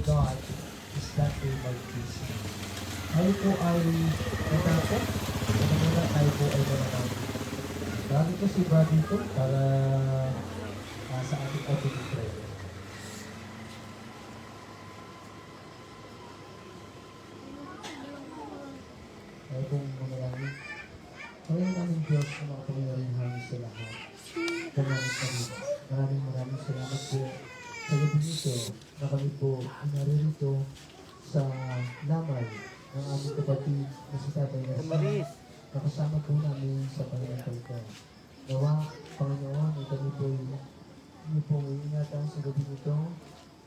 God is that they might please Him. Tayo po ay natakot. Ano muna tayo po ay nananapit. Lagi ko si Brad dito para sa ating opening prayer. Tayo pong manalangin. Panginoon naming Diyos na makapangyarihan sa lahat. Maraming salamat po sa gabi nito na kami po naririto sa lamay ng aming kapatid na si Tatay Nassim. Nakasama po namin sa Panginoon ko. Nawa, Panginoon, ay kami po niyo pong iingatan sa gabi nito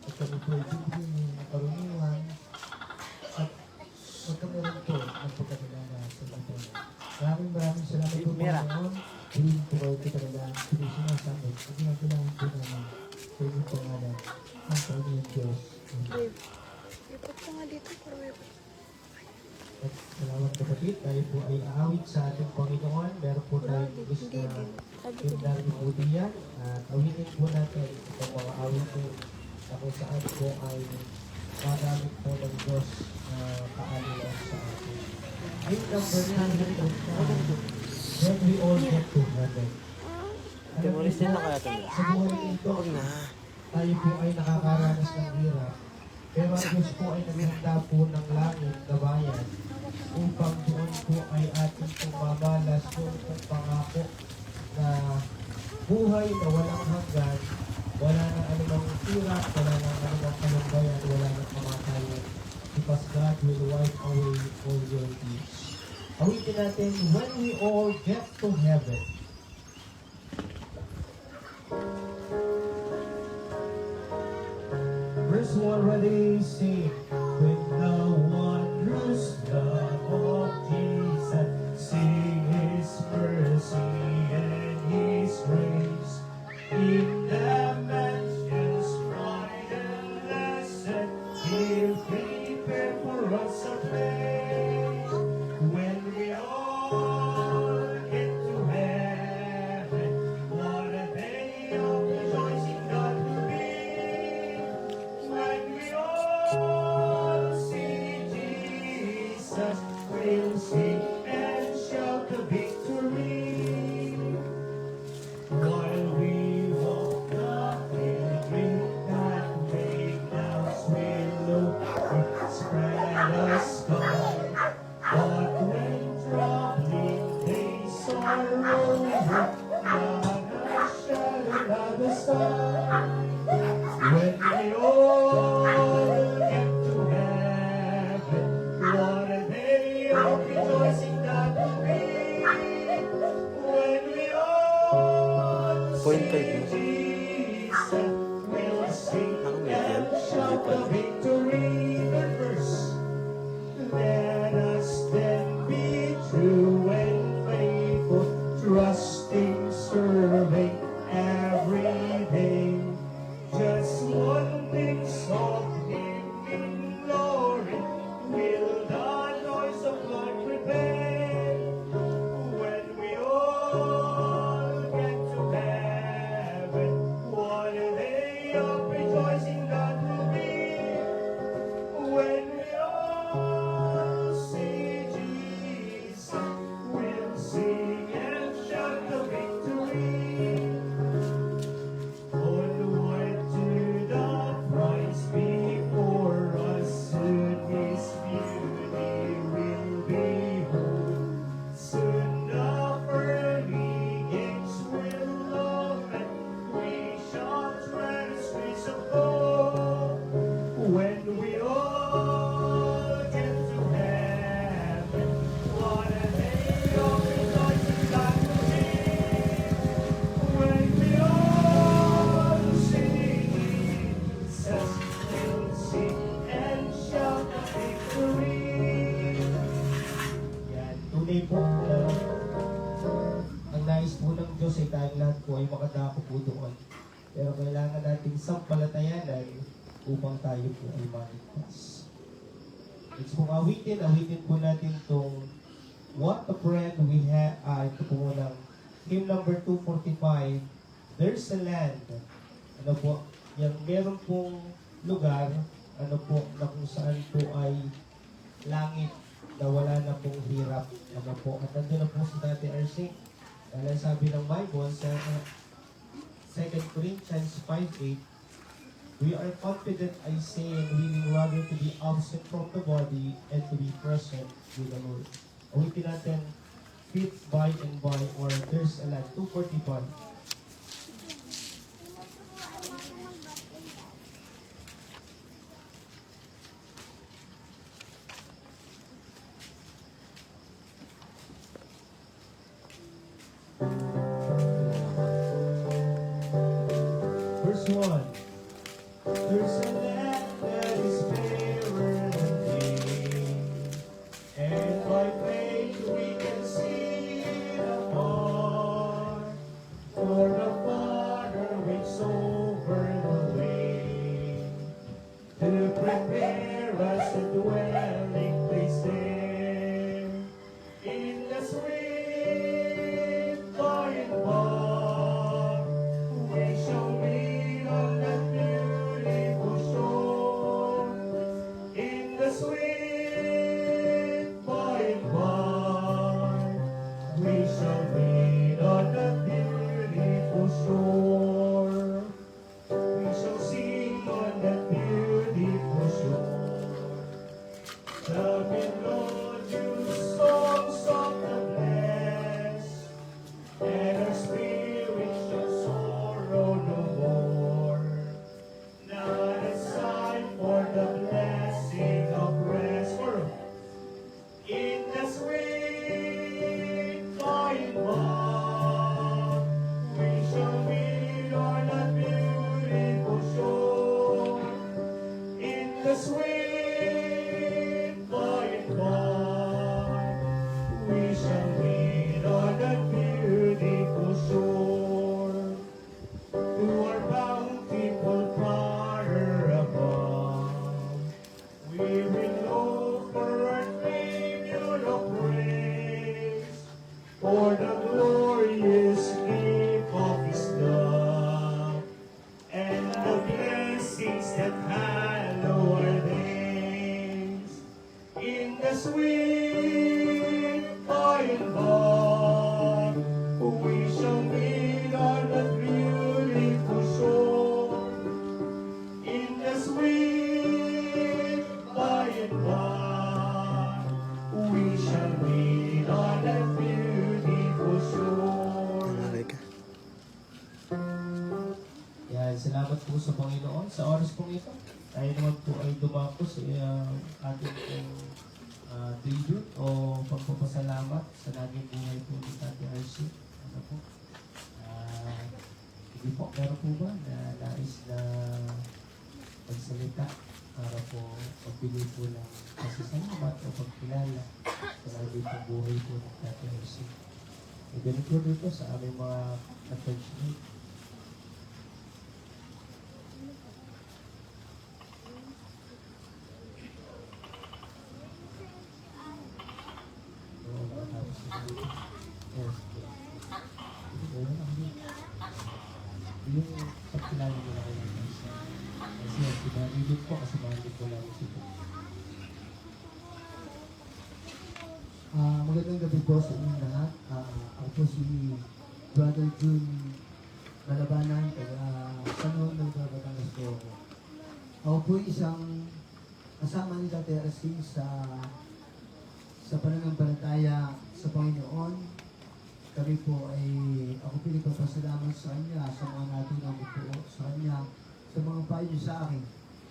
at kami po ibibigyan ng karunungan at magkameron po ng pagkakilala sa Panginoon. Maraming salamat po, Panginoon. Hindi po kayo kitagalan, pinusunod sa amin. At ginagalaan po namin sa inyong pangalan ang Panginoon Diyos. Amen. Ipot ko nga dito, pero ipot. At salamat kapatid, tayo po ay aawit sa ating Panginoon. Meron po tayong English na Pindari po diyan. At awitin po natin itong mga awitin na kung saan po ay magamit po ng Diyos na kaalilan sa atin. Ay, number 100. When we all get to heaven. Demolis din na kaya ito. Sa buhay nito, tayo po ay nakakaranas ng hirap. Pero ang Diyos po ay naghanda po ng langit na bayan upang doon po ay ating pumamalas yung pangako na buhay na walang hanggan, wala nang anumang hirap, wala nang anumang kalungbayan, wala nang kamatayan. Because God will wipe away all your tears. Awitin natin, when we all get to heaven. Verse 1 ready, sing. With the wondrous love of Jesus, sing His mercy and His grace. In the mansions bright and blessed, He'll prepare for us a place. When we all get to heaven, what a day of rejoicing that will be. When we all see Jesus, we'll sing and shout the victory. While we walk the pilgrim that way, now will spread a sky. But when troubling days are over, not a shadow of the sun. When we all get to heaven, what a day of rejoicing that will be. When we all see Jesus, we'll sing and shout the victory. The verse. Let us then be true and faithful, trusting, serving every day. Just one big song in glory will the noise of God prepare. When we all get to heaven, what a day of rejoicing that will be. When we all see Jesus, we'll sing and shout the victory. Onward to the prize before us, soon His beauty will behold. Soon the pearly gates will open, we shall tread streets of gold. When we all get to heaven, what a day of rejoicing that will be. When we all see Jesus, we'll sing and shout the victory. Yan, tunay po ang nais po ng Diyos ay tayong lahat po ay makadako po doon. Pero kailangan nating sampalatayanan upang tayo po ay maligtas. Let's po awitin po natin itong What a Friend We Have. Ito po muna hymn number 245. There's a land. Ano po? Yan, meron pong lugar ano po, na kung saan po ay langit na wala na pong hirap. Ano po, at nandun na po si Tate RC. Dahil ang sabi ng Bible sa 2 Corinthians 5:8, we are confident, I say, and willing rather to be absent from the body and to be present with the Lord. Awitin natin, fit by and by, or there's a lot, 245. Verse 1. There's a land that is fairer than day, and by faith we can see it afar. For the Father waits over the way to prepare us a dwelling place there. In the sweet by and by, we shall meet on that beautiful shore. In the sweet by and by, we shall meet on that beautiful shore. We shall sing on that beautiful shore. The melodious songs of the blessed, and our spirit shall sorrow no more. Not a sign for the blessing of rest. In the sweet by and by, we shall meet on a beautiful shore. In the sweet by and by, we shall meet on a beautiful shore. To our bountiful Father above, we will offer our tribute of praise for the glorious gift of His love and the blessings that hallow our days. In the sweet by and by, we shall meet on a beautiful shore. In the sweet by and by, we shall meet on a beautiful shore. Nanay ka. Yan, salamat po sa Panginoon. Sa oras pong ito, tayo naman po ay dumako sa ating tribute o pagpapasalamat sa naging buhay po ni Tate RC. Ano po? Hindi po, meron po ba na nais na magsalita para po magbigay po ng pasasalamat o pagkilala sa naging pong buhay po ni Tate RC. E ganun po dito sa aming mga ka-churchmate. Oo, nakatapos na dito. Yes. Ayun lang din. Yung pagkilala nila kayo ng isa. Kasi yung pinalilip po kasi mahalip ko lang ito. Magandang gabi po sa inyong lahat. Ako po si Brother June Malabanan, taga San Juan del Batangas po ako. Ako po isang kasama ni Tate RC sa pananampalataya sa Panginoon. Kami po ay, ako pinagpapasalamat sa Kanya, sa mga natulang ko po sa Kanya, sa mga payo niyo sa akin,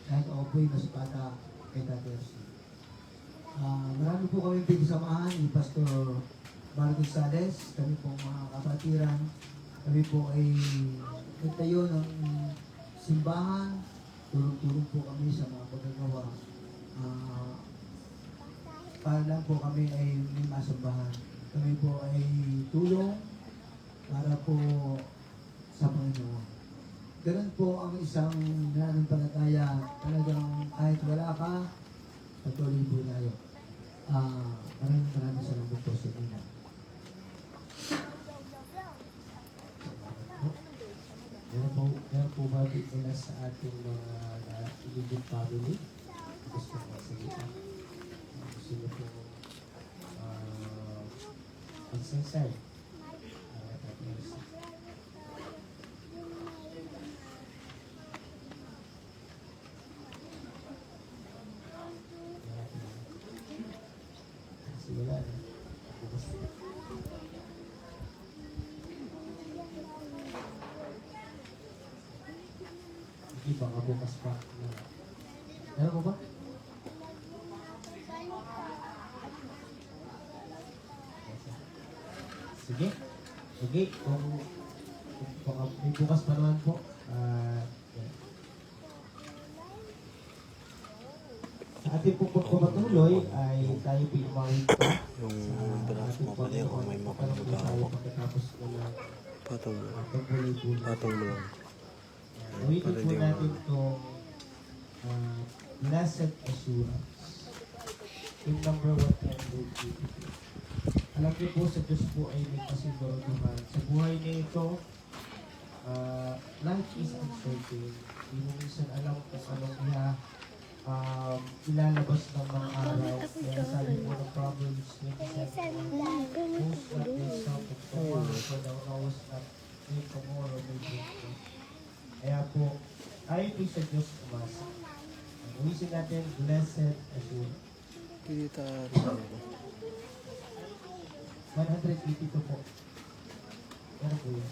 kahit ako po ay mas bata kay Tate RC. Marami po kami pinasamahan ni Pastor Martin Sales, kami po mga kapatiran. Kami po ay nagtayo ng simbahan, tulong-tulong po kami sa mga pagagawa. Para lang po kami ay may masambahan. Kami po ay tulong para po sa Panginoon. Ganun po ang isang nananampalataya, talagang kahit wala ka, patuloy po tayo. Maraming salamat po sa inyo. Meron po ba mula sa ating mga immediate family. Gusto ko sabihin. Gusto niyo po magsaysay. Tapos, wala na. Bukas na. Hindi baka bukas pa. Meron mo ba? Sige. Sige. Kung baka may bukas pa naman po. Yan. Sa ating po pagpapatuloy ay tayo pinumawin pa. Yung braso mo pala yung may mapagkakawak. Pagkatapos ko na Patong mo. pagbuloy-buloy. Patong mo lang. Ulitin po natin itong blessed assurance. Yung number 182. Alam niyo po sa Diyos po ay may kasiguraduhan. Sa buhay na ito, life is uncertain. Hindi mo minsan alam kung anong ilalabas ng mga araw. Kaya sabi po ng Proverbs 27, most not yourself of tomorrow, for thou knowest not when tomorrow may bring forth. Kaya po, tayo po sa Diyos umasa. Uwisin natin, blessed assurance. Kita 182 po. Ano po yun?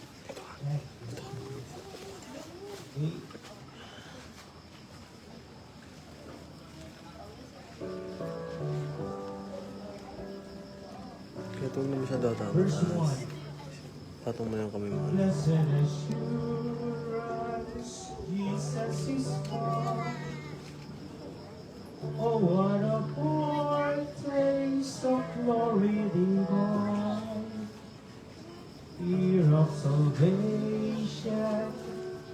Yan. Okay. Kaya tuwag naman siya daw tama. Verse 1. Patong mo lang kami mga. Blessed assurance, Jesus is mine. Oh, what a foretaste of glory divine. Year of salvation,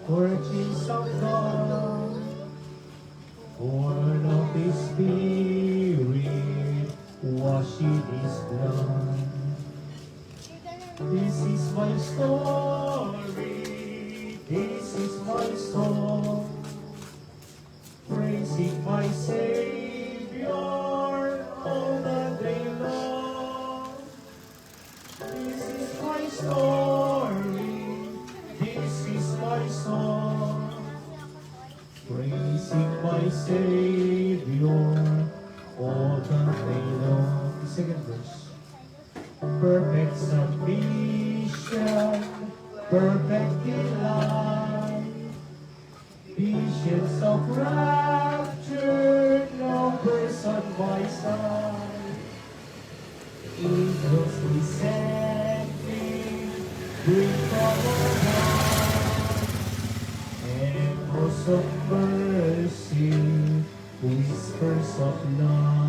purchase of God, born of His Spirit, washed in His blood. This is my story, this is my song, praising my Savior all the day long. This is my story, this is my song, praising my Savior all the day long. Second verse. Perfect submission, perfect delight, visions of rapture, numbers on my side, angels descending, bring from above, and hosts of mercy, whispers of love.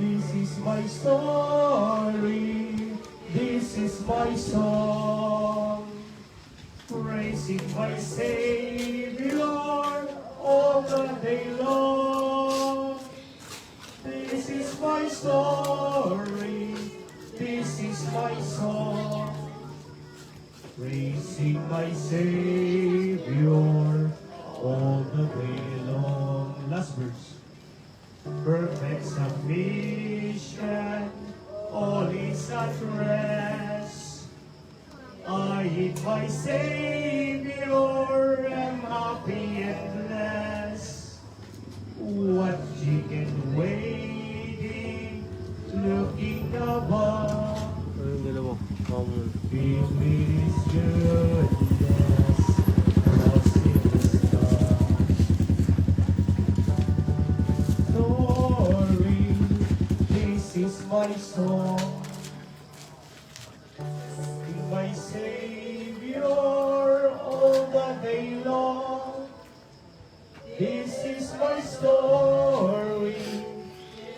This is my story, this is my song, praising my Savior all the day long. This is my story, this is my song, praising my Savior all the day long. Last verse. Perfect submission, all is at rest. I in my Savior am happy and blessed. Watching and waiting, looking above, Ano yung dalawa? Common. feeling His goodness, lost in His love. Story, this is my song, my Savior all the day long. This is my story,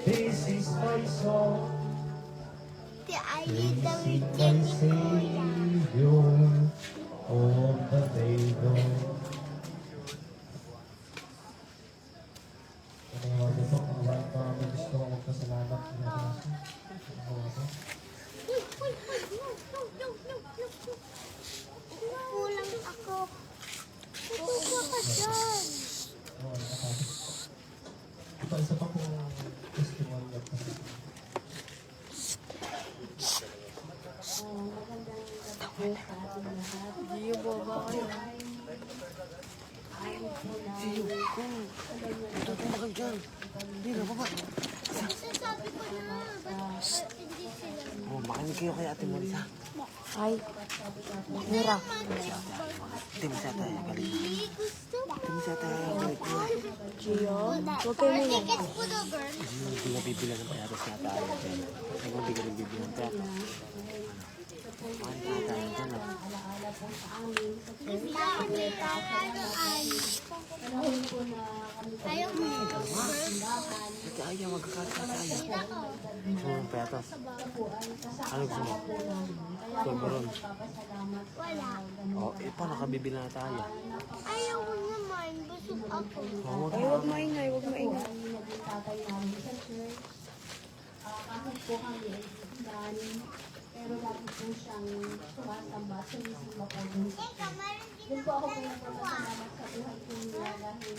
this is my song, praising my Savior all the day long. Ano yung ito? May gusto kong magpasalamat. Kulang ako. Kuha ka dyan. Oo, nakatapos. Ito, isa pa po testimony at Magandang gabi po sa ating lahat. Hindi yung baba kayo. Ayaw po na Sasabi ko na, ba't hindi sila? Oh, makinig kayo kay Ate Marisa. Ay, mira. Ate Marisa tayo, galing. Hindi gusto mo. Ate Marisa tayo, galing. Gio, huwag kayo muna. tickets po daw, girl. Hindi nga bibila ng payatos na tayo. Ay, kung hindi ka rin bibila ng payatos. Ay, tayo dyan, ah. Alaala po sa amin sa Hindi ako may karadoan. panahon po na kami po Ayaw mo. simbahan. Ate Aya, magkakasa tayo. Hindi ako. Gusto mo ng payatos? Ito po ay Ano gusto mo? kasama po namin. Kaya Ito, po meron. nagpapasalamat sa Wala. ganun. Oh, paano ka bibila na tayo? Ayaw ko naman. Busog ako. Oh, Ay, huwag maingay, huwag Ito po maingay. ay naging tatay namin sa church. Kahit po kami ay ilan, pero lagi po siyang sumasamba, sumisimba po dun sa church. Doon po ako po nagpapasalamat sa buhay po niya dahil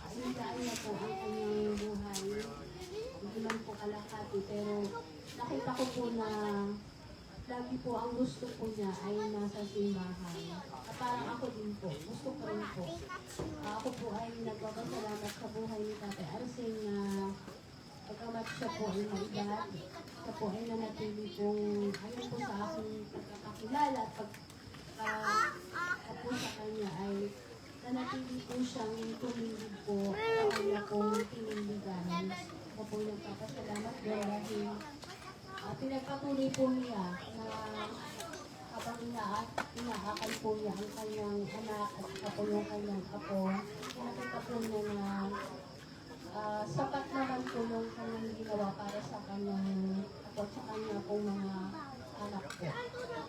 hintaan niya po ang kanyang buhay. Hindi man po kalahati, pero nakita ko po na lagi po ang gusto po niya ay nasa simbahan. At parang ako din po, gusto ko rin po. Ako po ay nagpapasalamat sa buhay ni Tatay Arsene na pagkamat siya po ay maedad, siya po ay nanatili pong ayon po sa aking pagkakakilala at pagka po sa kanya ay nanatili po siyang tumindig po sa kanya pong tinindigan. Ako po nagpapasalamat doon dahil pinagpatuloy po niya na habang inaakay po niya ang kanyang anak at saka po yung kanyang apo, nakita po niya na sapat naman po yung kanyang ginawa para sa kanyang apo at sa kanya pong mga anak po.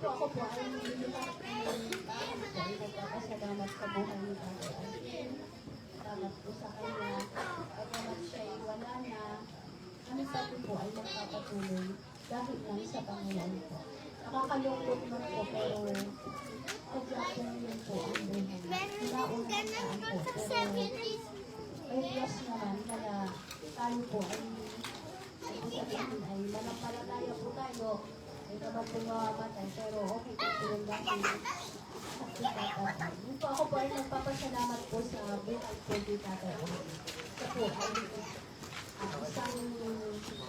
So ako po ay nililipat ng tao po ay nagpapasalamat sa buhay ni Tatay Arsene. Salamat po sa kanya. Pagkamat siya ay wala na, kami pati po ay magpapatuloy dahil lang sa Panginoon po. Nakakalungkot man po pero sadya po yun po ang buhay. Meron din ganun po pag sa pero 70s. may Diyos naman kaya tayo po ay sabihin ay manampalataya po tayo ay naman po mamamatay pero okay po po yung dahil yun po ako po ay nagpapasalamat po sa buhay po di Tatay Arsene. Ito po ay isang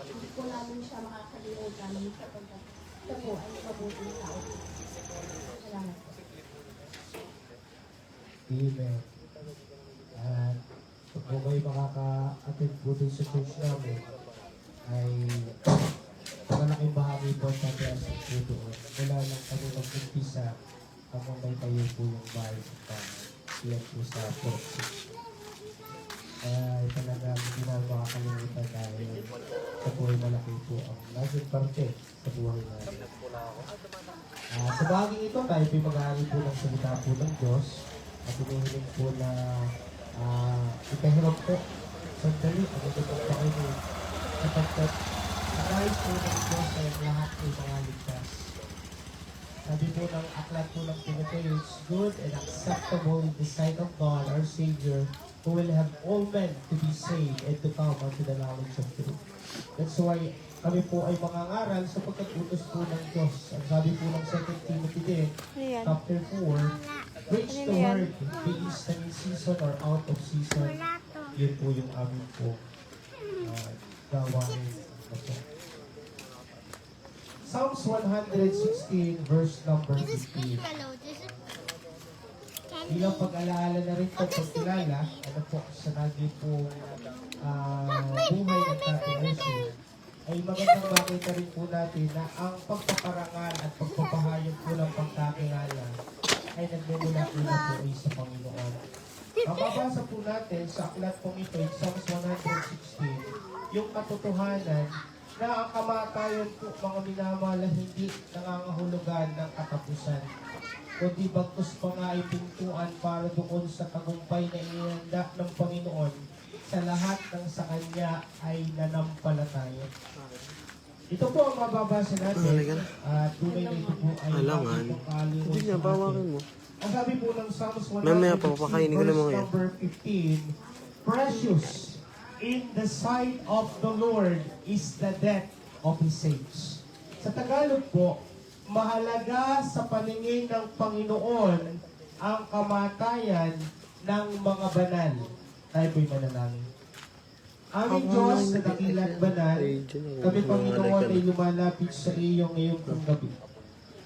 hindi po namin siya makakalimutan sapagkat ito po ay mabuting tao. Salamat po. Amen. At kung may makaka-attend po dun sa church namin, ay malaking bahagi po sa Tatay po doon. Wala lang kami mag-umpisa kapag may tayo po yung bahay ng bahay. Yan po sa Portsmouth. Ay talagang hindi na makakalimutan dahil sa buhay malaki po ang naging parte sa buhay namin. Sa bagay ito, tayo po mag-aari po ng salita po ng Diyos at hinihiling po na ipahirap po sandali ang ito pong pakinig sapagkat nais po ng Diyos ay lahat po mga ligtas. Sabi po ng aklat po ng Timoteo, it's good and acceptable in the sight of God, our Savior, who will have all men to be saved and to come unto the knowledge of truth. That's why kami po ay mangangaral sapagkat utos po ng Diyos. Ang sabi po ng 2 Timothy din, Ayan. chapter 4, preach the word, be instant in season or out of season. Wala to. Yun po yung amin po gawain. Psalms 116 verse number This is 15. Hello, this is candy. Bilang pag-alaala na rin po pagkilala, ano po sa naging po buhay ng Tatay Arsene, ay magandang makita rin po natin na ang pagpaparangal at pagpapahayag po ng pagkakilala ay nagmumula po na po ay sa Panginoon. Mababasa po natin sa aklat pong ito, in Psalms 116, yung katotohanan na ang kamatayan po mga minamahal hindi nangangahulugan ng katapusan, kundi bagkus pa nga ay pintuan para doon sa tagumpay na inihanda ng Panginoon sa lahat ng sa Kanya ay nanampalataya. Ito po ang mababasa natin Halika na. at tunay na ito po ay Alangan. makikong kalingon Hindi niya, sa bawakin atin mo. Ang sabi po ng Psalms 116, Mamaya, papakainin ko na mga verse yan. number 15, precious in the sight of the Lord is the death of His saints. Sa Tagalog po, mahalaga sa paningin ng Panginoon ang kamatayan ng mga banal. Tayo po'y manalangin. Aming Diyos na dakilang banal, kami Panginoon ay lumalapit sa iyo ngayong gabi.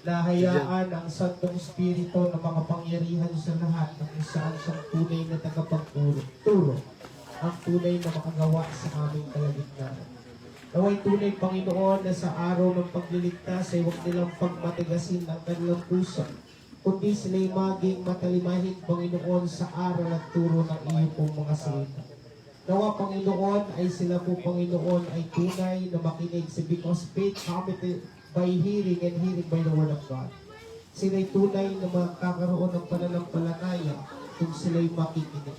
Nahayaan ang Santong Espiritu na makapangyarihan sa lahat na kung saan siyang tunay na tagapagturo. Ang tunay na makagawa sa aming kalagitnaan. Naway tunay, Panginoon, na sa araw ng pagliligtas ay huwag nilang pagmatigasin ang kanilang puso, kundi sila'y maging matalimahin, Panginoon, sa aral at turo ng iyong pong mga salita. Nawa, Panginoon, ay sila po, Panginoon, ay tunay na makinig sa because faith cometh by hearing and hearing by the word of God. Sila'y tunay na makakaroon ng pananampalataya kung sila'y makikinig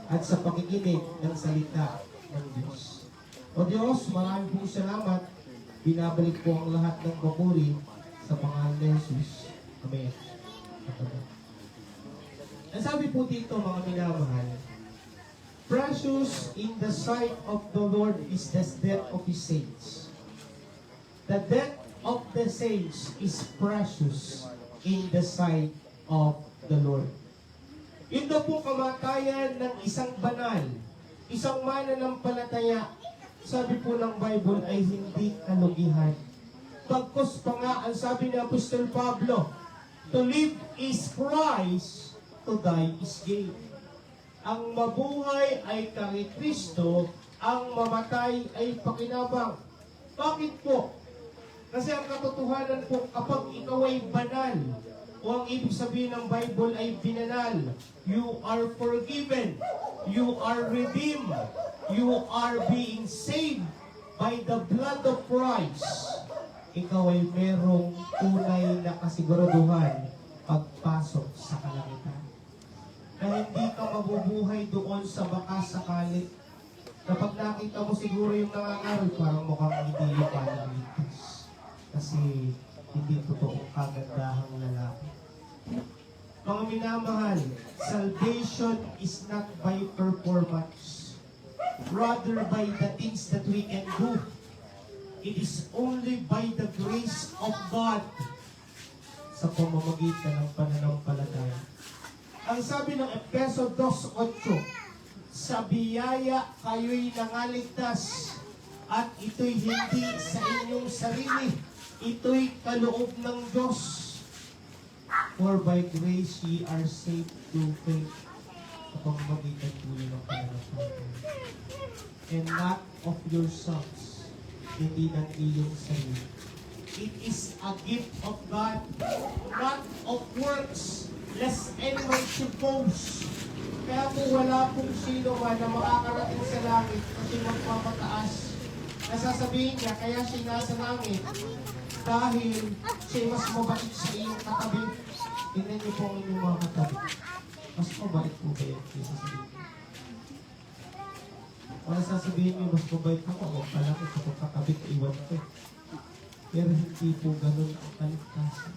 at sa pakikinig ng salita ng Diyos. O Diyos, maraming pong salamat. Binabalik po ang lahat ng papuri sa pangalan ni Jesus. Amen. Amen. Ang sabi po dito, mga minamahal, precious in the sight of the Lord is the death of His saints. The death of the saints is precious in the sight of the Lord. Yun daw po kamatayan ng isang banal, isang mananampalataya, sabi po ng Bible ay hindi kalugihan. Pagkos pa nga, ang sabi ni Apostol Pablo, to live is Christ, to die is gain. Ang mabuhay ay kay Kristo, ang mamatay ay pakinabang. Bakit po? Kasi ang katotohanan po, kapag ikaw ay banal, o ang ibig sabihin ng Bible ay binanal, you are forgiven, you are redeemed, you are being saved by the blood of Christ. Ikaw ay merong tunay na kasiguraduhan pagpasok sa kalangitan. Na hindi ka mabubuhay doon sa baka sakali. Kapag nakita mo siguro yung nangangaral, parang mukhang hindi yung panaligtas. Kasi hindi totoong kagandahang lalaki. Mga minamahal, salvation is not by performance, rather by the things that we can do. It is only by the grace of God sa pamamagitan ng pananampalataya. Ang sabi ng Efeso 2:8, sa biyaya kayo'y nangaligtas at ito'y hindi sa inyong sarili, ito'y kaloob ng Diyos. For by grace ye are saved through faith, sa pamamagitan po ng pananampalataya. And not of yourselves, hindi ng iyong sarili. It is a gift of God, not of works, lest anyone should boast. Kaya po wala pong sino man na makakarating sa langit kasi magpapataas. Nasasabihin niya, kaya siya nasa langit dahil siya mas mabait sa iyong katabi. Tingnan niyo po ang inyong mga katabi. Mas mabait po ba yun kaysa sa inyo? Kung sasabihin niyo, mas mabait ako, o pala ko sa katabi ko, iwan ko. Pero hindi po ganun ang kaligtasan.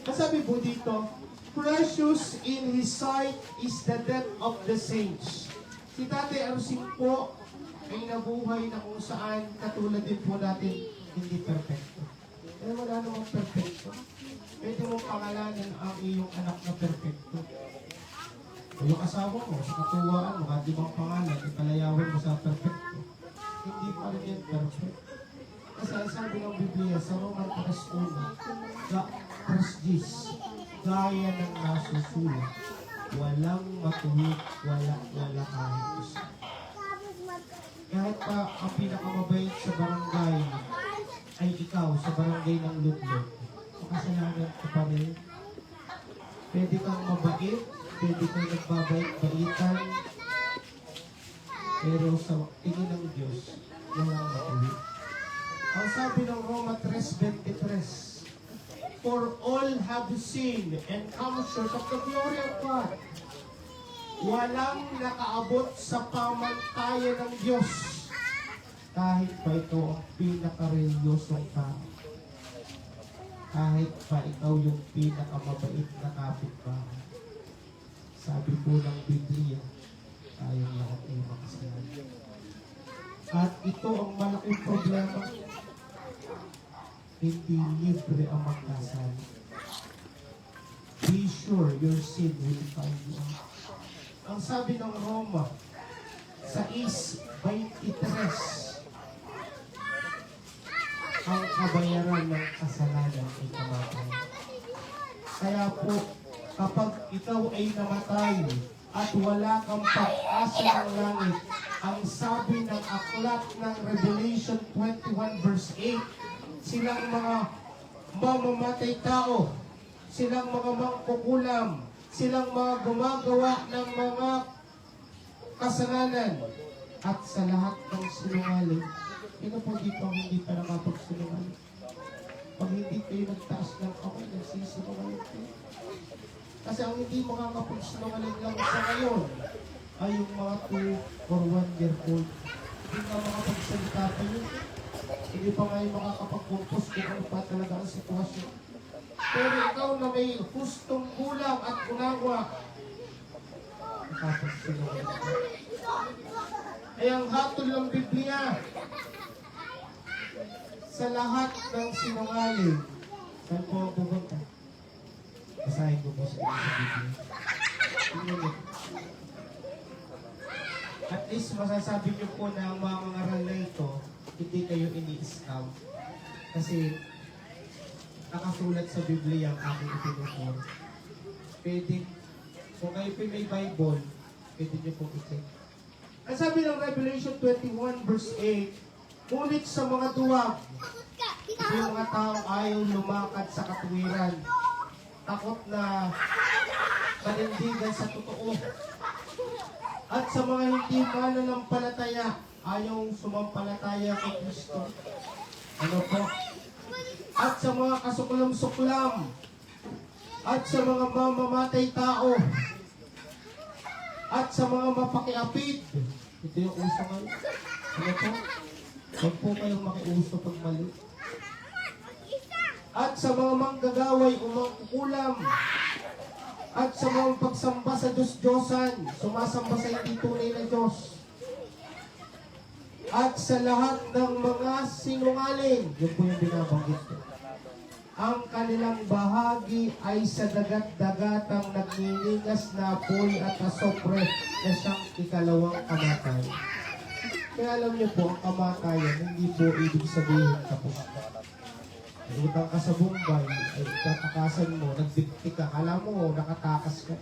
Ang sabi po dito, precious in His sight is the death of the saints. Si Tatay Arsing po ay nabuhay na kung saan katulad din po natin hindi perfecto. Pero wala namang perfecto. Pwede mong pangalanan ang iyong anak na perfecto. O yung asawa mo, sa katuwaan mo, kahit ibang pangalan, ipalayawan mo sa perfecto. Hindi pa rin yan perfect. Kasi ang sabi ng Biblia sa Roman 3:10, gaya ng nasusulat, walang matuwid, wala kahit isa. Kahit pa ang pinakamabait sa barangay ay ikaw sa barangay ng Ludlod, makasalanan ka pa rin. Pwede kang mabait, pwede kang nagbabait-baitan, pero sa tingin ng Diyos, walang matuwid. Ang sabi ng Roma 3:23, for all have sinned and come short of the glory of God. Walang nakaabot sa pamantayan ng Diyos kahit pa ito ang pinaka-reliyosong tao. kahit pa ikaw yung pinakamabait na kapitbahay. Sabi po ng Biblia, tayong lahat ay makasalanan. At ito ang malaking problema. Hindi libre ang magkasal. Be sure your sin will find you out. Ang sabi ng Roma, sa 6:23, ang kabayaran ng kasalanan ay kamatayan. Kaya po, kapag ikaw ay namatay at wala kang pag-asa ng langit, ang sabi ng aklat ng Revelation 21 verse 8, silang mga mamamatay tao, silang mga mangkukulam, silang mga gumagawa ng mga kasalanan, at sa lahat ng sinungaling. Ito po dito ang hindi pa nakapagsinungaling. Pag hindi kayo nagtaas ng kamay, nagsisinungaling kayo. Kasi ang hindi makakapagsinungaling lang sa ngayon ay yung mga 2 or 1 year old. Hindi na makapagsalita pa yun. Hindi pa ngayon makakapag-compose kung ano pa talaga ang sitwasyon. Pero ikaw na may hustong kulang at unawa, nakapagsinungaling ka. Ay ang hatol ng Biblia sa lahat ng sinungaling. Saan po ako pupunta? Basahin ko po sa Biblia. Tingnan niyo. At least masasabi niyo po na ang mga ngaral na ito, hindi kayo ini-scam. Kasi nakasulat sa Biblia ang aking itinuturo. Pwede, kung kayo po may Bible, pwede niyo po i-check. Ang sabi ng Revelation 21 verse 8, ngunit sa mga duwag, yung mga taong ayaw lumakad sa katuwiran, takot na panindigan sa totoo, at sa mga hindi mananampalataya, ayaw sumampalataya kay Kristo. Ano po? At sa mga kasuklam-suklam, at sa mga mamamatay tao, at sa mga mapakiapid. Ito yung uso ngayon. Ano po? Huwag po kayong makiuso pag mali. At sa mga manggagaway o mangkukulam, at sa mga pagsamba sa Diyos-Diyosan, sumasamba sa hindi tunay na Diyos, at sa lahat ng mga sinungaling, yun po yung binabanggit ko. Ang kanilang bahagi ay sa dagat-dagatang nagniningas na apoy at asopre na siyang ikalawang kamatayan. Kaya alam niyo po, ang kamatayan, hindi po ibig sabihin tapos na. Utang ka sa Bombay, ay tatakasan mo, nagbigti ka, alam mo, nakatakas ka.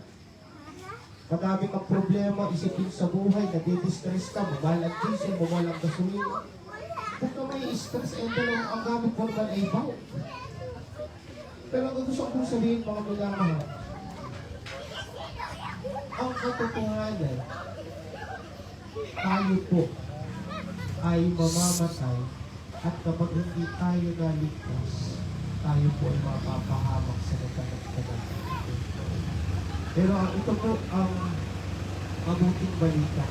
Madami kang problema, isipin sa buhay, nadidistress ka, mabalang diesel, mabalang gasolina. Kung ka may stress, ang gamit mo naman ay baw. Pero ang gusto kong sabihin, mga minamahal, ang katotohanan, tayo po ay mamamatay, at kapag hindi tayo naligtas, tayo po ay mapapahamak sa nagkanagkanan. Pero ito po ang mabuting balita.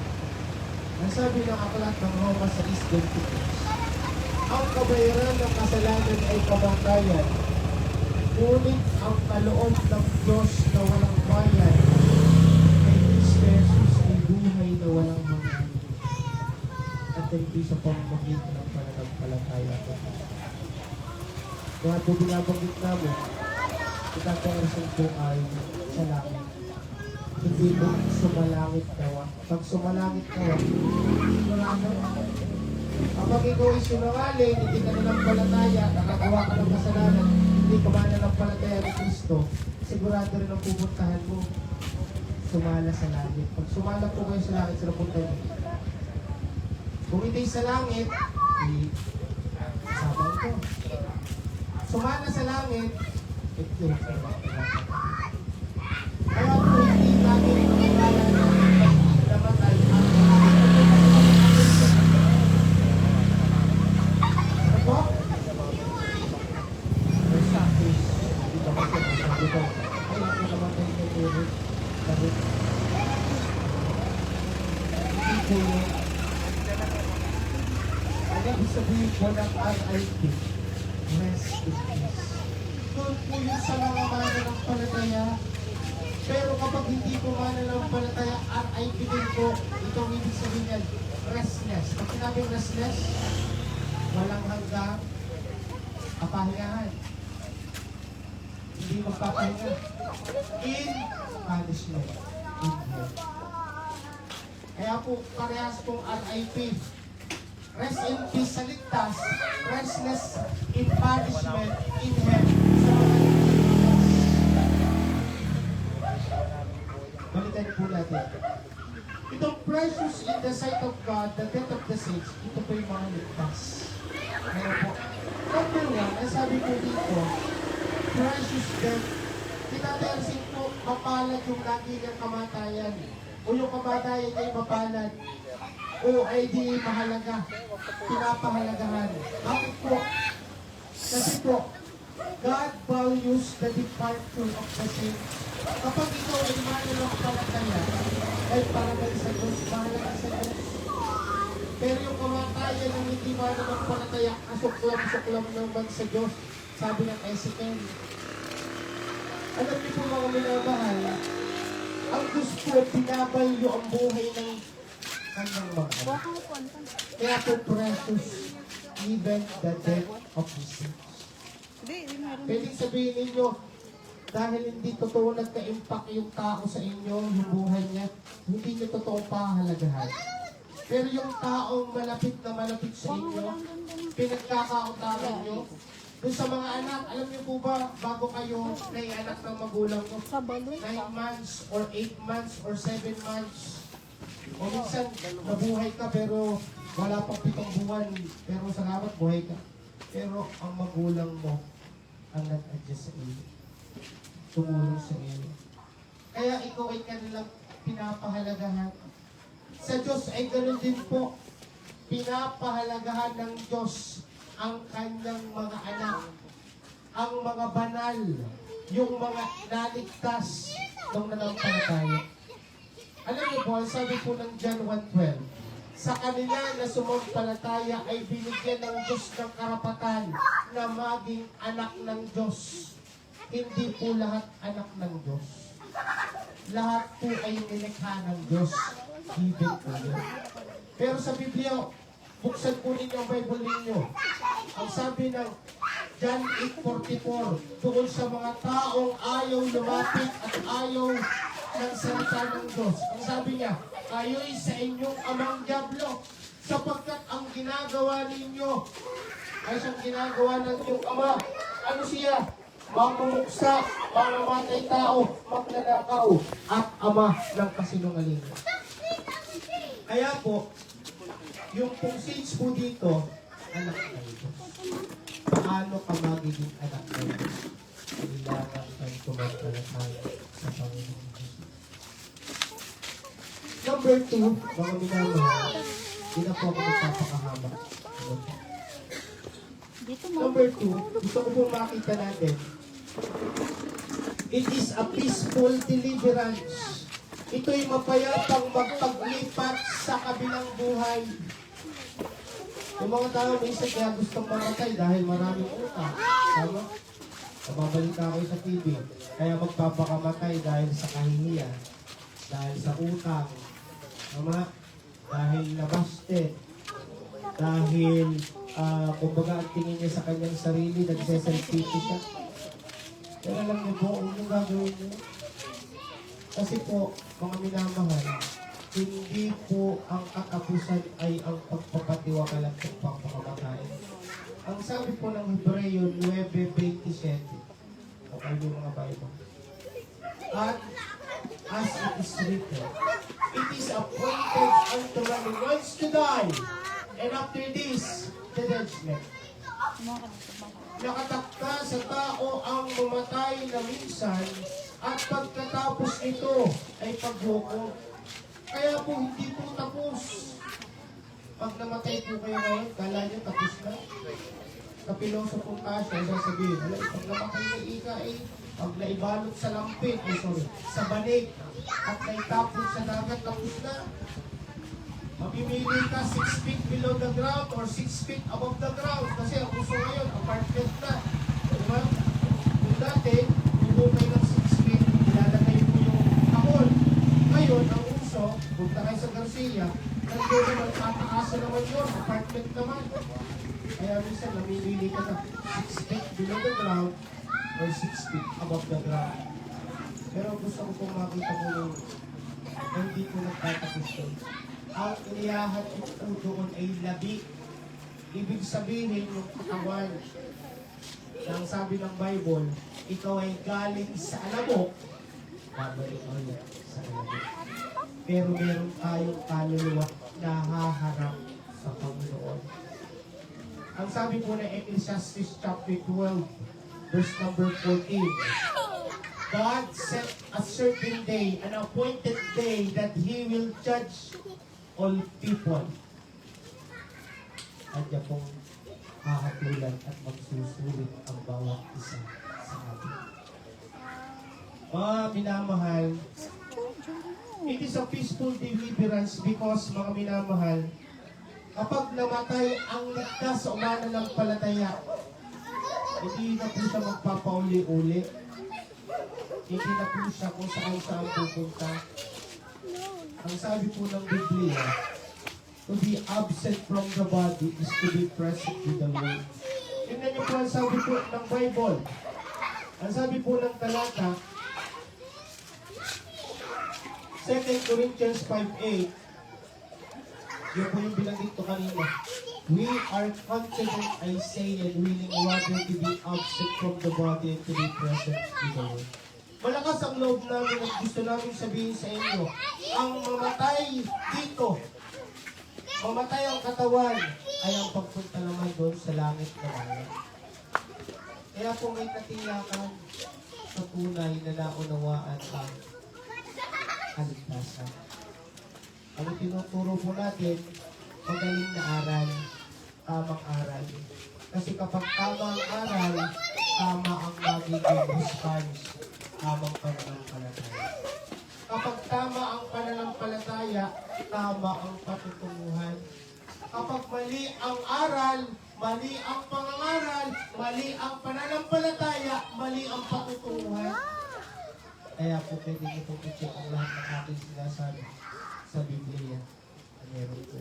Ang sabi ng aklat ng Roma sa 6:23, ang kabayaran ng kasalanan ay kamatayan, ngunit ang kaloob ng Diyos na walang bayan kay Kristo Jesus ay buhay na walang mangyayari. At hindi sa pamamagitan ng pananampalataya ko. Kaya po binabanggit namin, itatangarasan po ay sa langit. Hindi po sumalangit kawa. Pag sumalangit kawa, wala na. Kapag ikaw ay sinungaling, hindi ka nanampalataya, nakagawa ka ng kasalanan, hindi ka mananampalataya ni Kristo, sigurado rin ang pupuntahan mo, sumala sa langit. Pag sumala po kayo sa langit, sila puntahan mo. Kung hindi sa langit, sabang ko. Sumala sa langit, ito yung sabang ko. Kaya po hindi natin pangalan ng namatay ang ano po? Versatis. Hindi ba kasi masabi ko? Ay, ako namatay kay Eric. Sabi, hindi po yun. Ang ibig sabihin po ng RIP, rest in peace. doon po yun sa mga mananampalataya. Pero kapag hindi po mananampalataya, RIP din po, itong ibig sabihin yan, restless. Pag sinabing restless, walang hanggang kapahingahan. Hindi magpapahinga. In punishment. In hell. Kaya po, parehas pong RIP. Rest in peace sa ligtas, restless in punishment in hell. Sa mga balikan po natin. Itong precious in the sight of God, the death of the saints, ito po yung mga ligtas. Kaya po, number one, ang sabi po dito, precious death. Tinatersin po, mapalad yung naging kamatayan. O yung kamatayan ay mapalad. O ay di mahalaga. Pinapahalagahan. Bakit po? Kasi po, God values the departure of the saints. Kapag ikaw ay mananampalataya, ay parabay sa Diyos, mahalaga sa Diyos. Pero yung kamatayan ng hindi mananampalataya, asuklam-suklam naman sa Diyos. Sabi ng Ezekiel. Alam niyo po mga minamahal, ang Diyos po binabalyo ang buhay ng kanyang mga anak. Kaya po precious, even the death of the saints. Pwedeng sabihin ninyo, dahil hindi totoo nagka-impact yung tao sa inyo, yung buhay niya, hindi niyo totoo pahalagahan. Pero yung taong malapit na malapit sa inyo, pinagkakautaran niyo, doon sa mga anak, alam niyo po ba, bago kayo naianak ng magulang mo, 9 months or 8 months or 7 months, o minsan nabuhay ka pero wala pang 7 buwan, pero salamat buhay ka. Pero ang magulang mo ang nag-adjust sa iyo, tumulong sa iyo. Kaya ikaw ay kanilang pinapahalagahan. Sa Diyos ay ganoon din po, pinapahalagahan ng Diyos ang kanyang mga anak, ang mga banal, yung mga naligtas ng nanampalataya. Alam niyo po, sabi po ng John 1:12, sa kanila na sumampalataya ay binigyan ng Diyos ng karapatan na maging anak ng Diyos. Hindi po lahat anak ng Diyos. Lahat po ay nilikha ng Diyos. Given po yun. Pero sa Biblia, buksan po ninyo ang Bible ninyo. Ang sabi ng John 8:44, tungkol sa mga taong ayaw lumapit at ayaw ng salita ng Diyos. Ang sabi niya, kayo'y sa inyong amang diablo, sapagkat ang ginagawa ninyo ay siyang ginagawa ng iyong ama. Ano siya? Mamumuksa, mamamatay tao, magnanakaw, at ama ng kasinungalingan. Kaya po, yung pong saints po dito, anak ng Diyos. Paano ka magiging anak ng Diyos? Kailangan kang tumampalataya sa Panginoon Jesus. Number 2, mga minamahal, hindi na po ako magpapakahaba. Number 2, gusto ko pong makita natin, it is a peaceful deliverance. Ito'y mapayapang magpaglipat sa kabilang buhay. Yung mga tao minsan kaya gustong mamatay dahil maraming utang. Tama? Nababalita ko sa TV. Kaya magpapakamatay dahil sa kahihiyan, dahil sa utang. Tama? Dahil nabasted. Dahil, kumbaga ang tingin niya sa kanyang sarili, nagseself-pity siya. Pero alam niyo po, ano gagawin niyo? Kasi po, mga minamahal, hindi po ang katapusan ay ang pagpapatiwakalat ng pagpapakamatay. Ang sabi po ng Hebreo 9:27, okay yung mga Bible. At as it is written, it is appointed unto man who wants to die, and after this, the judgment. Nakatakda sa tao ang mamatay na minsan, at pagkatapos nito ay paghukom. Kaya po hindi po tapos. Pag namatay po kayo ngayon, kala nyo tapos na. Kapiloso po Tasha, sasabihin, alam, pag namatay na ika pag naibalot sa lampin, sa banig, at naitapon sa dagat, tapos na. Mamimili ka 6 feet below the ground or 6 feet above the ground. Kasi ang gusto ngayon, apartment na. Diba? dati, bubukay ng 6 feet, ilalagay po yung kahon. Ngayon, ang uso, punta kayo sa Garcia, nandun naman, tataasan naman yun, apartment naman. Kaya minsan, namimili ka na 6 feet below the ground or 6 feet above the ground. Pero gusto ko pong makita ko yung hindi ko nagtatapos doon. Ang iniyahat ko po doon ay labi. Ibig sabihin yung katawan. Ang sabi ng Bible, ikaw ay galing sa alamok, babalik ulit sa alamok. Pero meron tayong kaluluwa na haharap sa Panginoon. Ang sabi po na Ecclesiastes chapter 12, verse number 14, God set a certain day, an appointed day, that He will judge all people. Kanya pong hahatulan at magsusulit ang bawat isa sa atin. Mga minamahal, it is a peaceful deliverance because, mga minamahal, kapag namatay ang ligtas sa umananampalataya, hindi na po siya magpapauli-uli. Hindi na po siya kung saan pupunta. Ang sabi po ng Biblia, to be absent from the body is to be present with the Lord. Tingnan niyo po ang sabi po ng Bible. Ang sabi po ng talata, 2 Corinthians 5:8, yun po yung binanggit ko kanina. We are confident, I say, and willing rather to be absent from the body and to be present with the Lord. Malakas ang loob namin at gusto namin sabihin sa inyo, ang mamatay dito, mamatay ang katawan, ay ang pagpunta naman doon sa langit na bayan. Kaya po may katiyakan sa tunay na naunawaan ang kaligtasan. Ang tinuturo po natin, magaling na aral, tamang aral. Kasi kapag tama ang aral, tama ang magiging response, tamang pananampalataya. Kapag tama ang pananampalataya, tama ang patutunguhan. Kapag mali ang aral, mali ang pangangaral, mali ang pananampalataya, mali ang patutunguhan. Kaya po pwede niyo po i-check ang lahat ng aking sinasabi sa Biblia. Meron po.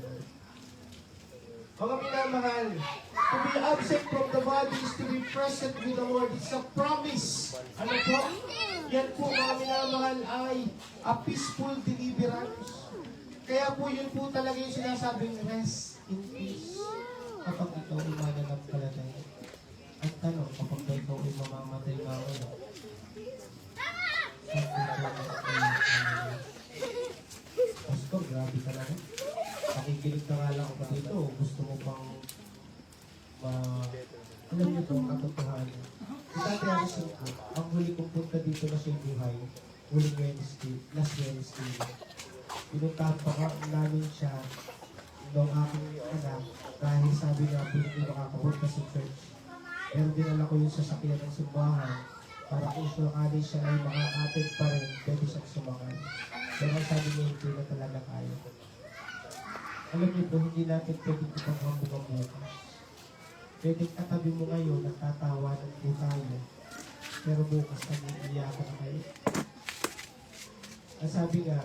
Mga minamahal, to be absent from the body is to be present with the Lord. It's a promise. Ano po? Yan po, mga minamahal, ay a peaceful deliverance. Kaya po yun po talaga yung sinasabing rest in peace. Kapag ikaw ay mananampalataya. Ang tanong, kapag ikaw ay mamamatay mamaya, Pastor, grabe ka na rin. Nakikinig ka nga lang ako dito. Gusto mo pang alam niyo po ang katotohanan. Dati ako sa po, ang huli kong punta dito na siya buhay, huling Wednesday, last Wednesday. Pinuntahan pa ka namin siya noong aking anak dahil sabi niya po hindi makakapunta sa church. Pero dinala ko yung sasakyan ng simbahan para kung sumakali siya ay makakatid pa rin, pwede siyang sumakay. Pero ang sabi niya hindi na talaga kaya. Alam niyo po, hindi natin pwedeng ipaghambukan bukas. Pwedeng katabi mo ngayon, nagtatawanan po tayo. Pero bukas, nag-iiyakan na kayo. Ang sabi nga,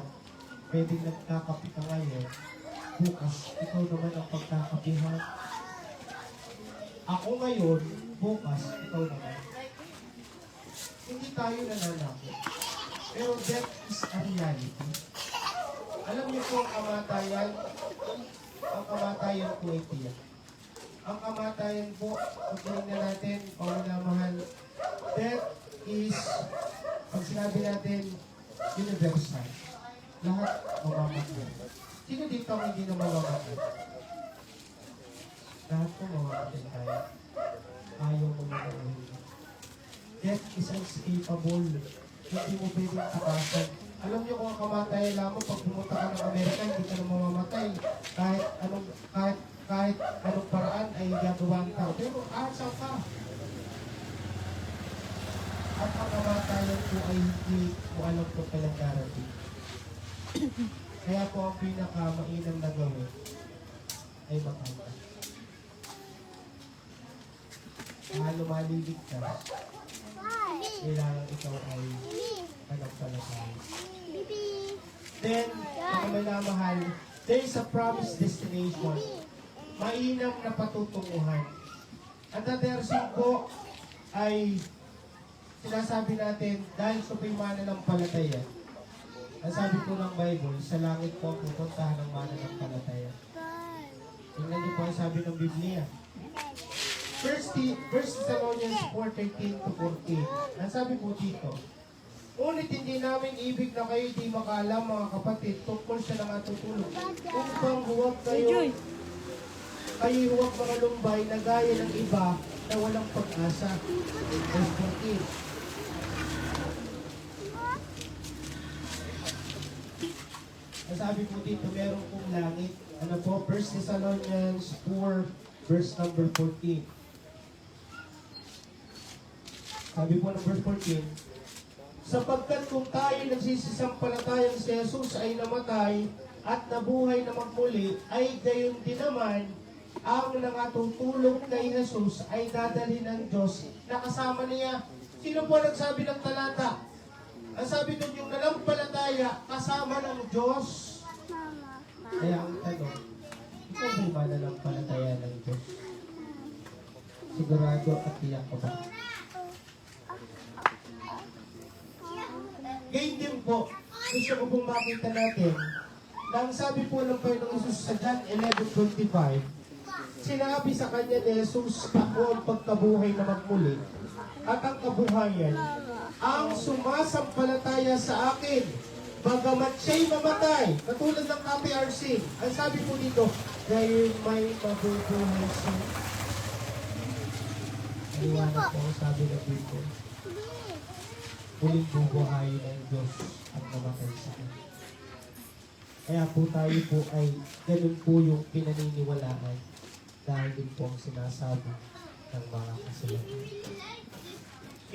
pwedeng nagkakapi ka ngayon, bukas, ikaw naman ang pagkakapihan. Ako ngayon, bukas, ikaw naman. Hindi tayo nananakot. Pero death is a reality. Alam niyo po ang kamatayan? Ang kamatayan po ay tiyak. Ang kamatayan po, pagkain na natin, pangalaman, death is, pag sinabi natin, universal. Lahat mamamatay. Sino dito ang hindi na mamamatay? Lahat po mamamatay tayo. Ayaw mo mamamatay. Death is unescapable. Hindi mo pwedeng takasan. Alam niyo kung ang kamatayan lamang pag pumunta ka ng Amerika, hindi ka na mamamatay. Kahit anong paraan ay gagawa ng tao. Pero asa ka. At ang kamatayan po ay hindi mo alam kung kailan darating. Kaya po ang pinaka-mainam na gawin ay makanta. Lumaligid ka. kailangan ikaw ay panagpalataya. Bibi. Then, mga minamahal, there is a promised destination. Mainam na patutunguhan. At ang dersin po ay sinasabi natin dahil sa mananampalataya. Ang sabi po ng Bible, sa langit po ang pupuntahan ng mananampalataya. Tingnan niyo po ang sabi ng Biblia. First Thessalonians 4:13 to 14. Ang sabi po dito, ngunit hindi namin ibig na kayo di makalam mga kapatid tungkol sa nangatutulog upang huwag huwag mga lumbay na gaya ng iba na walang pag-asa. Verse 14. Ang sabi po dito, meron pong langit. Ano po? 1 Thessalonians 4 verse number 14. Sabi po ng verse 14, sapagkat kung tayo nagsisisampalatayang si Jesus ay namatay at nabuhay na magmuli, ay gayon din naman ang nangatutulong kay Jesus ay dadalhin ng Diyos na kasama niya. Sino po nagsabi ng talata? Ang sabi doon yung nanampalataya kasama ng Diyos. Kaya ang tanong, ikaw ba nanampalataya ng Diyos? Sigurado at tiyak ko ba? Ngayon din po, gusto ko pong makita natin na ang sabi po ng Panginoong Jesus sa John 11:25, sinabi sa kanya ni Jesus, ako ang pagkabuhay na magmuli at ang kabuhayan, ang sumasampalataya sa akin, bagamat siya'y mamatay, katulad ng KPRC. Ang sabi po dito, dahil may mabubuhay siya. Aliwanag po ang sabi ng Bible. Muling bubuhayin ng Diyos ang namatay sa akin. Kaya po tayo po ay ganun po yung pinaniniwalaan dahil din po ang sinasabi ng mga kasalanan.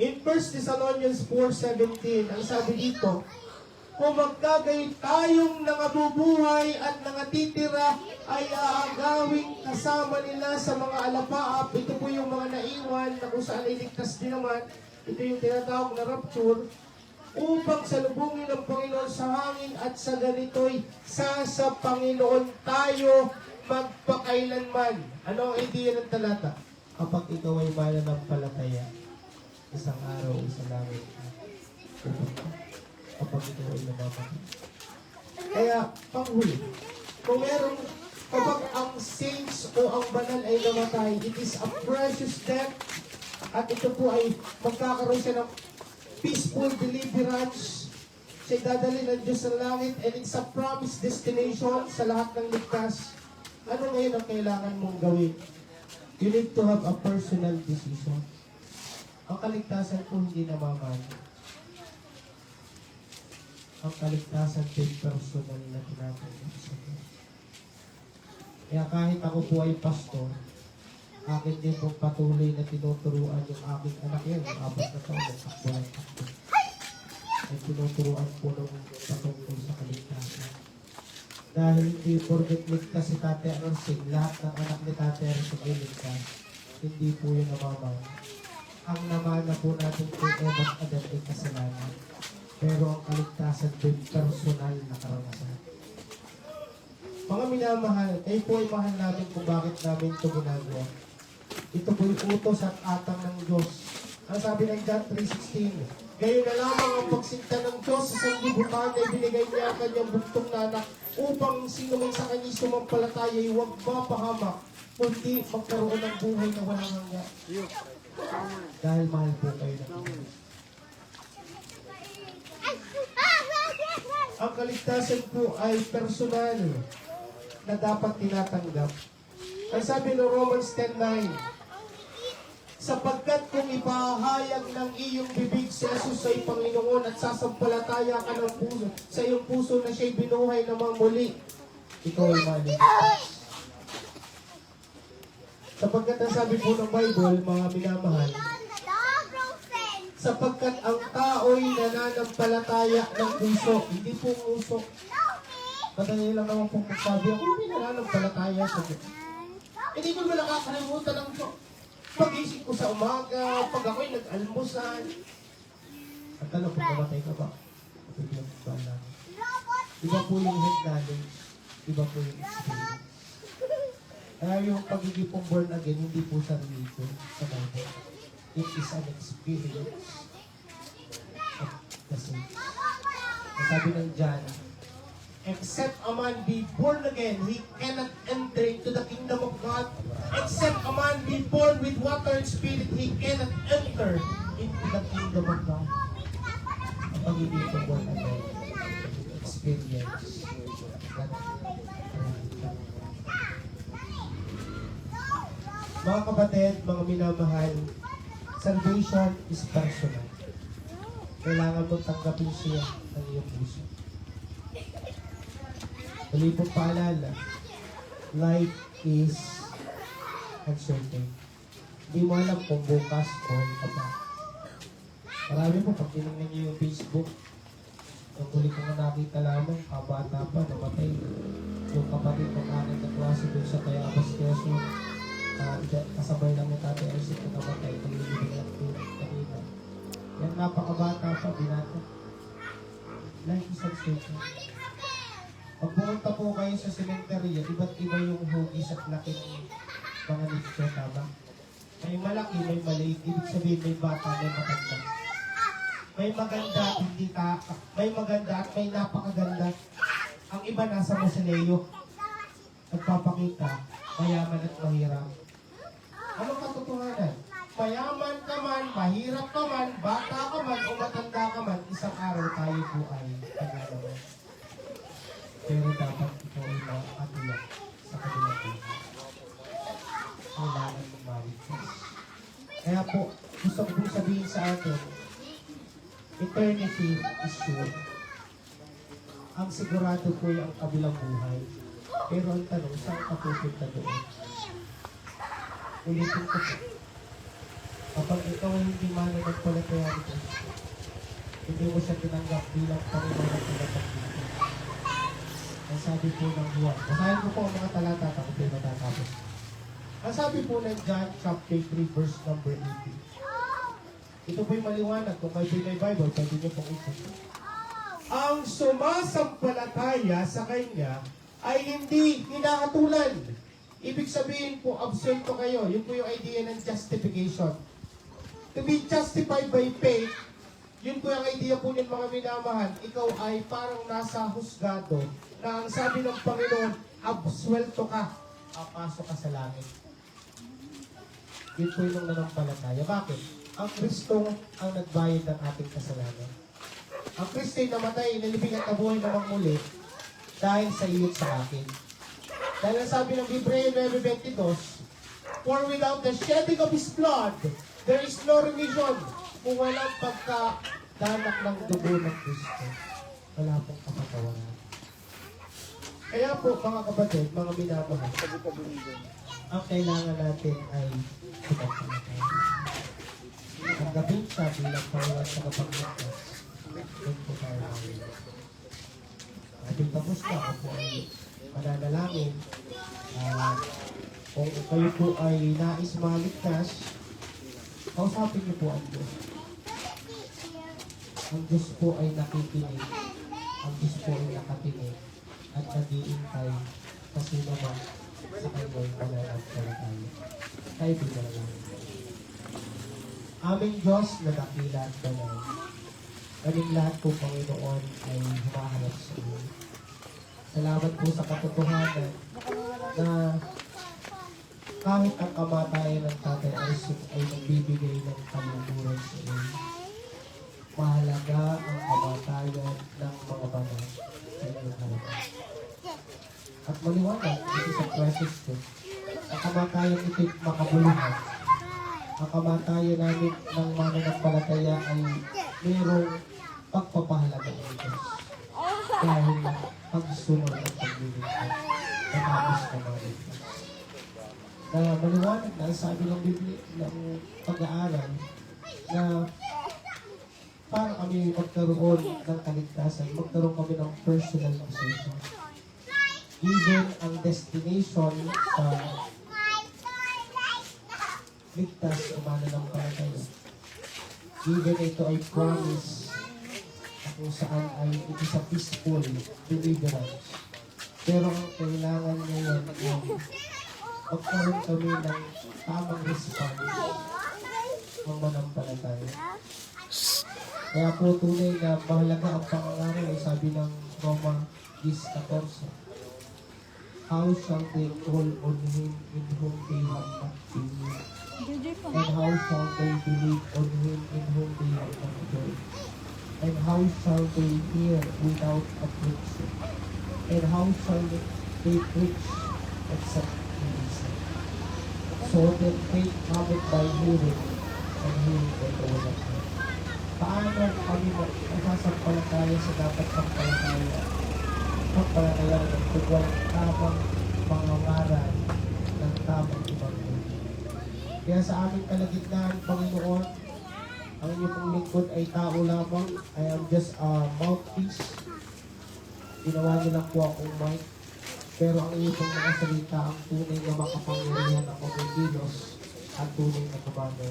In 1 Thessalonians 4:17, ang sabi dito, kung magkagayon tayong nangabubuhay at nangatitira ay aagawing kasama nila sa mga alapaap. Ito po yung mga naiwan na kung saan ay ligtas din naman. Ito yung tinatawag na rapture, upang salubungin ng Panginoon sa hangin at sa ganito'y sa Panginoon tayo magpakailanman. Ano ang idea ng talata? Kapag ikaw ay mananampalataya, isang araw, isang langit, kapag ikaw ay namamatay. Kaya, panghuli, kung merong, kapag ang saints o ang banal ay namatay, it is a precious death. At ito po ay magkakaroon siya ng peaceful deliverance. Siya dadali ng Diyos sa langit and it's a promised destination sa lahat ng ligtas. Ano ngayon ang kailangan mong gawin? You need to have a personal decision. Ang kaligtasan po hindi namaman. Ang kaligtasan din personal na tinatanggap sa Diyos. Kaya kahit ako po ay pastor, akin din pong patuloy na tinuturuan yung aking anak yan, yung 4 na taon, takbo lang takbo. Ay tinuturuan po ng patungkol sa kaligtasan. Dahil hindi porket ligtas si Tate Arsing, lahat ng anak ni Tate Arsing ay ligtas. Hindi po yung namaman. Ang namana po natin kay Eva's Adan ay kasalanan. Pero ang kaligtasan din personal na karanasan. Mga minamahal, kayo po ay mahal namin kung bakit namin ito ginagawa. Ito po yung utos at atang ng Diyos. Ang sabi ng John 3:16, gayon na lamang ang pagsinta ng Diyos sa sanglibutan na ibinigay niya ang kanyang buktong na anak upang sino man sa kanya sumampalataya ay huwag mapahamak, kundi magkaroon ng buhay na walang hanggan. Dahil mahal po kayo ng Diyos. Ang kaligtasan po ay personal na dapat tinatanggap. Ang sabi ng Romans 10:9, sapagkat kung ipahayag ng iyong bibig si Jesus ay Panginoon at sasampalataya ka ng puso, sa iyong puso na siya'y binuhay namang muli, ikaw ay maligtas. Sapagkat ang sabi po ng Bible, mga minamahal, sapagkat ang tao'y nananampalataya ng puso, hindi po uso. Madali lang naman pong magsabi, ako may nananampalataya sa Diyos. Hindi ko ba nakakalimutan ng Diyos? Pag-isip ko sa umaga, pag ako'y nag-almusal, At alam kung namatay ka ba? Pwede yung lang. Iba po yung head knowledge. Iba po yung experience. Kaya yung pagiging pong born again, hindi po sa religion, sa Bible. It is an experience of the saints. Sabi ng John, except a man be born again, he cannot enter into the kingdom of God. Except a man be born with water and spirit, he cannot enter into the kingdom of God. Ang pagiging pong born again, experience. Mga kapatid, mga minamahal, salvation is personal. Kailangan mo tanggapin siya ng iyong puso. Muli pong paalala, life is uncertain. Hindi mo alam kung bukas or ka pa. Marami po, pag tinignan niyo yung Facebook, ang huli ko nga nakita lamang, kabata pa, namatay. Yung kapatid ng aking kaklase doon sa Tayabas Quezon, kasabay lang ni Tatay Isaac na namatay, pag-ibig lang doon kanina. Yan napakabata pa, binata. Life is uncertain. Pag pumunta po kayo sa cemetery, iba't iba yung hugis at laki ng mga nicho, tama? May malaki, may maliit. Ibig sabihin, may bata, may matanda. May maganda, hindi ka, may maganda at may napakaganda. Ang iba nasa mausoleo. Nagpapakita, mayaman at mahirap. Anong katotohanan? Mayaman ka man, mahirap ka man, bata ka man, o matanda ka man, isang araw tayo po ay pagkakaman. Pero dapat ito ay makatiyak sa kanilang buhay. Kailangan mong maligtas. Kaya po, gusto ko pong sabihin sa atin, eternity is sure. Ang sigurado po yung kabilang buhay. Pero ang tanong, saan ka pupunta doon? Ulitin ko po. Kapag ikaw ay hindi mananampalataya ni Kristo, hindi mo siya tinanggap bilang Panginoon at Tagapagligtas. Ang sabi po ng Juan, basahin ko po ang mga talata, ako po matatapos. Ang sabi po ng John chapter 3 verse number 18. Ito po'y maliwanag. Kung kayo may Bible, pwede niyo pong ito. Ang sumasampalataya sa Kanya ay hindi hinahatulan. Ibig sabihin po, absuelto kayo. Yun po yung idea ng justification. To be justified by faith, yun po yung idea po ng mga minamahal. Ikaw ay parang nasa husgado na ang sabi ng Panginoon, absuelto ka, papasok ka sa langit. Yun po yung nanampalataya. Bakit? Ang Kristo ang nagbayad ng ating kasalanan. Ang Kristo ay namatay, nalibing at nabuhay namang muli dahil sa iyo at sa akin. Dahil ang sabi ng Hebreo 9:22, for without the shedding of His blood, there is no remission. Kung walang pagkadanak ng dugo ng Kristo, wala pong kapatawaran. Kaya po, mga kapatid, mga minamahal, ang kailangan natin ay sumasalataya. Tanggapin siya bilang Panginoon sa kapagligtas. Doon po tayo namin. Ating tapos na, ako po ay mananalangin. Kung kayo po ay nais maligtas, kausapin niyo po ang Diyos. Ang Diyos po ay nakikinig. Ang Diyos po ay nakatingin. At nag-iintay kasi naman sa kanya'y mananampalataya. Tayo po manalangin. Aming Diyos na dakila at banal. Kaming lahat po, Panginoon, ay humaharap sa iyo. Salamat po sa katotohanan na kahit ang kamatayan ng Tatay Isaac ay nagbibigay ng kaluguran sa iyo. Mahalaga ang kamatayan ng mga banal sa inyong harapan. At maliwanag, ito sa precious ko, ang kamatayan ito'y makabuluhan. Ang kamatayan namin ng mananampalataya ay mayroong pagpapahalaga ng Diyos. Dahil pagsunod at paglilingkod na nabis na mga ligtas. Na maliwanag na sabi ng Biblia ng pag-aaral na para kami magkaroon ng kaligtasan, magkaroon kami ng personal decision. Even ang destination sa ligtas o mananampalataya. Even ito ay promise kung saan ay it is a peaceful deliverance. Pero ang kailangan ngayon ay magkaroon kami ng tamang response ng manampalataya. Kaya po tunay na mahalaga ang pangangaral ay sabi ng Roma 10:14. How shall they call on him in whom they have not believed? And how shall they believe on him in whom they have not heard? And how shall they hear without a preacher? And how shall they preach except he is sent? So that faith cometh by hearing, and hearing by the word of God. Paano kami masasampalataya sa dapat sampalataya? Sampalataya ng tugwang tamang pangangaral ng tamang ibanghelyo. Kaya sa aming kalagitnaan, Panginoon, ang inyong pong lingkod ay tao lamang. I am just a mouthpiece. Ginawa niyo lang po akong mic. Pero ang inyong pong mga salita, ang tunay na makapangyarihan na kumikilos at tunay na kumano.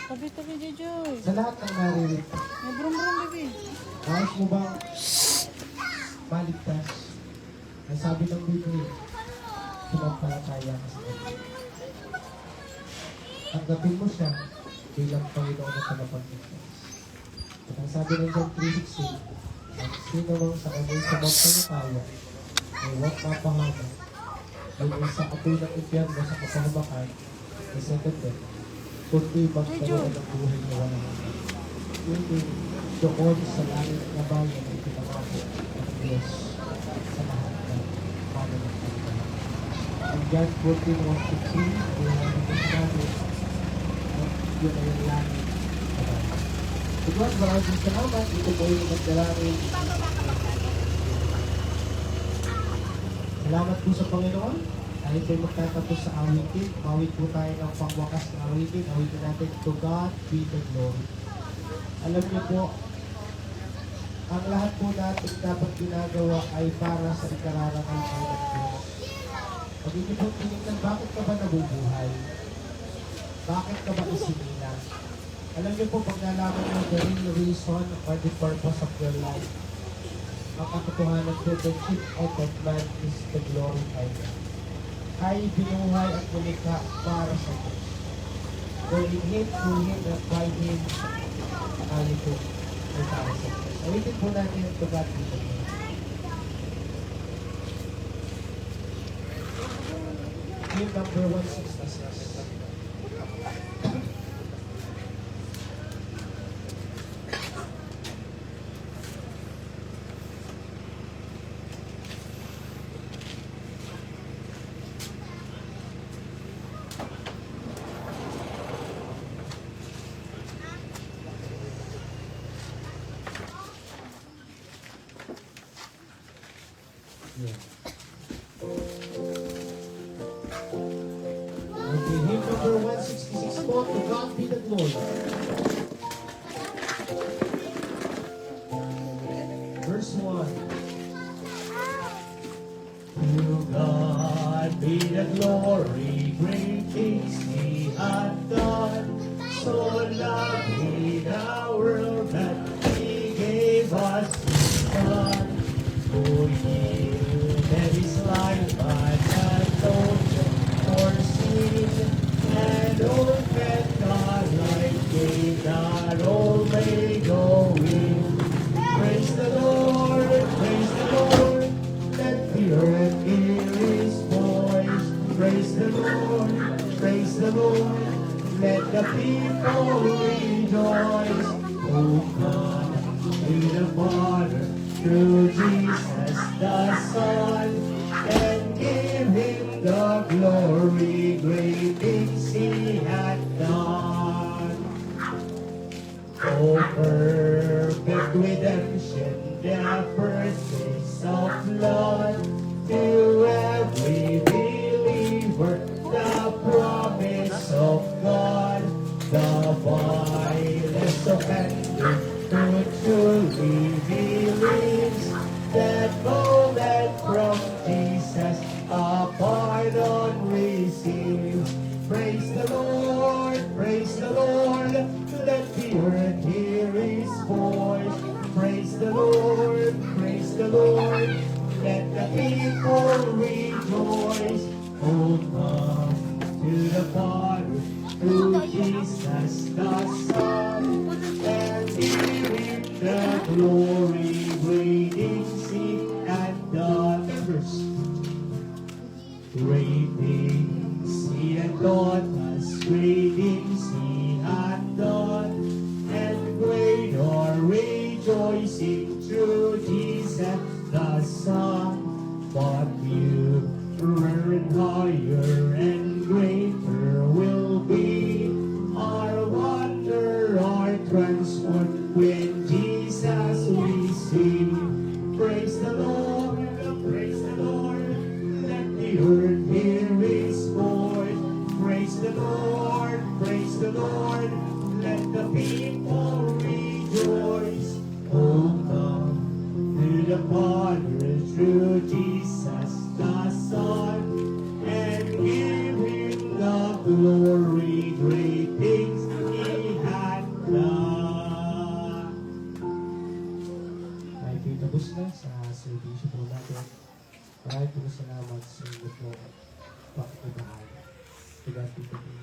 Tabi-tabi, Jojoy. Sa lahat ng naririto, May brum-brum, baby. nais mo bang maligtas? Ay sabi ng Biblia, sumampalataya ka sa Kanya. Tanggapin mo siya bilang Panginoon na tagapagligtas. At ang sabi ng John 3:16, ang sino mang sa kanya'y sumampalataya ay huwag mapahamak. Ay isa apoy ng impyerno sa kapahamakan ay second death, kundi magkaroon ng buhay na walang hanggan. Kundi doon sa langit na bayan ay pinangako ng Diyos sa lahat ng mananampalataya. Ang John 14:1-3, kaya natin namin yun ay yung langit na bayan. Tuguan, maraming salamat. Ito po yung magdalangin. Salamat po sa Panginoon. Tayo po'y magtatapos sa awitin. Mawit po tayo ng pangwakas na awitin. Awitin natin, to God be the glory. Alam niyo po, ang lahat po natin dapat ginagawa ay para sa ikararangal tayo ng Diyos. Pag hindi po tinignan, bakit ka ba nabubuhay? Bakit ka ba isinilang? Alam niyo po, pag nalaman mo the real reason or the purpose of your life, ang katotohanan po, the chief end of man is the glorified God. Ay binuhay at lumikha para sa Diyos. For in Him, through Him, and by Him, tayo po ay para sa Diyos. Awitin po natin ang tugat dito. Hymn number 166. Okay, hymn number 166 po, to God be the glory. Verse 1. To God be the glory, great things He hath done. So loved He the world that He gave us His Son, who yielded His life and atonement for sin, and old God like gave that old may go in. Praise the Lord, let the earth hear His voice. Praise the Lord, let the people rejoice. Oh God, be the Father, through Jesus the Son, and give Him the glory, great things He hath done. Oh, perfect redemption, the purchase of blood, to every believer, the promise of God, the vilest offender who truly believes that all that from Jesus a pardon receives. Praise the Lord, let the earth hear His voice. people rejoice. Oh, come to the Father through Jesus the Son, and give him the glory, greeting, sing, and the verse. Greetings, he and daughters, greetings, he and done, and greater rejoicing through Jesus the Son. But you and higher and greater will be our wonder, our transport when Jesus we sing. Praise the Lord, praise the Lord. Let the earth hear his voice. Praise the Lord, praise the Lord. Let the people rejoice. Oh, come to the Father through Jesus the Son, and give him the glory, great things he had done. Ay, pinabos na sa servisyo po natin. Maraming po salamat sa inyo po at pakikibahan. To God be the glory.